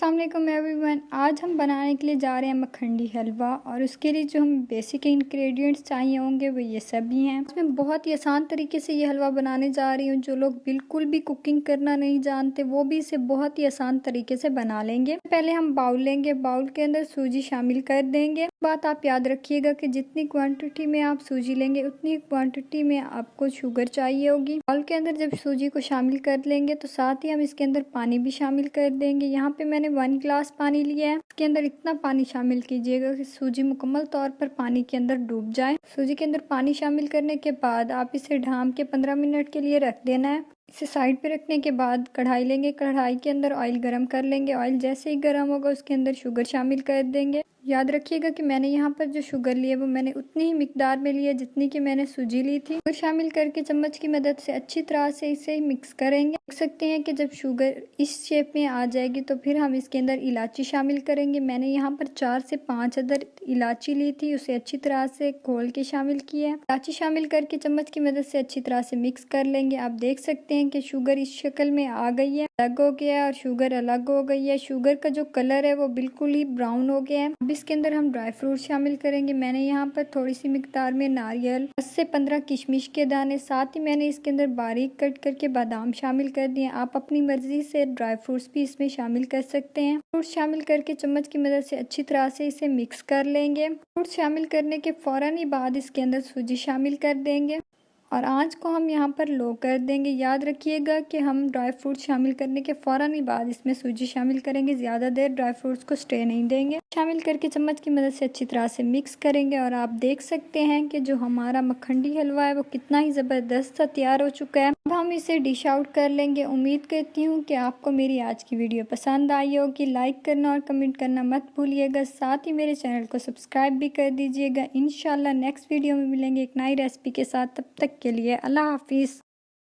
अस्सलाम वालेकुम एवरीवन। आज हम बनाने के लिए जा रहे हैं मखंडी हलवा और उसके लिए जो हमें बेसिक इंग्रेडिएंट्स चाहिए होंगे वो ये सभी हैं। मैं बहुत ही आसान तरीके से ये हलवा बनाने जा रही हूँ। जो लोग बिल्कुल भी कुकिंग करना नहीं जानते वो भी इसे बहुत ही आसान तरीके से बना लेंगे। पहले हम बाउल लेंगे, बाउल के अंदर सूजी शामिल कर देंगे। बात आप याद रखिएगा कि जितनी क्वांटिटी में आप सूजी लेंगे उतनी क्वांटिटी में आपको शुगर चाहिए होगी। बाउल के अंदर जब सूजी को शामिल कर लेंगे तो साथ ही हम इसके अंदर पानी भी शामिल कर देंगे। यहाँ पे मैंने 1 गिलास पानी लिया है। इसके अंदर इतना पानी शामिल कीजिएगा कि सूजी मुकम्मल तौर पर पानी के अंदर डूब जाए। सूजी के अंदर पानी शामिल करने के बाद आप इसे ढाम के 15 मिनट के लिए रख देना है। इसे साइड पे रखने के बाद कढ़ाई लेंगे, कढ़ाई के अंदर ऑयल गरम कर लेंगे। ऑयल जैसे ही गरम होगा उसके अंदर शुगर शामिल कर देंगे। याद रखिएगा कि मैंने यहाँ पर जो शुगर ली है वो मैंने उतनी ही मिकदार में ली है जितनी कि मैंने सूजी ली थी। शुगर शामिल करके चम्मच की मदद से अच्छी तरह से इसे मिक्स करेंगे। देख सकते हैं कि जब शुगर इस शेप में आ जाएगी तो फिर हम इसके अंदर इलायची शामिल करेंगे। मैंने यहाँ पर 4 से 5 अदर इलायची ली थी, उसे अच्छी तरह से घोल के शामिल किया है। इलायची शामिल करके चम्मच की मदद से अच्छी तरह से मिक्स कर लेंगे। आप देख सकते हैं कि शुगर इस शक्ल में आ गई है, अलग हो गया है और शुगर अलग हो गई है। शुगर का जो कलर है वो बिल्कुल ही ब्राउन हो गया है। अब इसके अंदर हम ड्राई फ्रूट शामिल करेंगे। मैंने यहाँ पर थोड़ी सी मिकदार में नारियल, 10 से 15 किशमिश के दाने, साथ ही मैंने इसके अंदर बारीक कट करके बादाम शामिल कर दिए। आप अपनी मर्जी से ड्राई फ्रूट्स भी इसमें शामिल कर सकते हैं। फ्रूट शामिल करके चम्मच की मदद से अच्छी तरह से इसे मिक्स कर लेंगे। फ्रूट शामिल करने के फौरन ही बाद इसके अंदर सूजी शामिल कर देंगे और आंच को हम यहाँ पर लो कर देंगे। याद रखिएगा कि हम ड्राई फ्रूट शामिल करने के फौरन ही बाद इसमें सूजी शामिल करेंगे। ज़्यादा देर ड्राई फ्रूट्स को स्टे नहीं देंगे। शामिल करके चम्मच की मदद से अच्छी तरह से मिक्स करेंगे और आप देख सकते हैं कि जो हमारा मखंडी हलवा है वो कितना ही ज़बरदस्त सा तैयार हो चुका है। अब हम इसे डिश आउट कर लेंगे। उम्मीद करती हूँ कि आपको मेरी आज की वीडियो पसंद आई होगी। लाइक करना और कमेंट करना मत भूलिएगा। साथ ही मेरे चैनल को सब्सक्राइब भी कर दीजिएगा। इंशाल्लाह नेक्स्ट वीडियो में मिलेंगे एक नई रेसिपी के साथ। तब तक के लिए अल्लाह हाफिज़।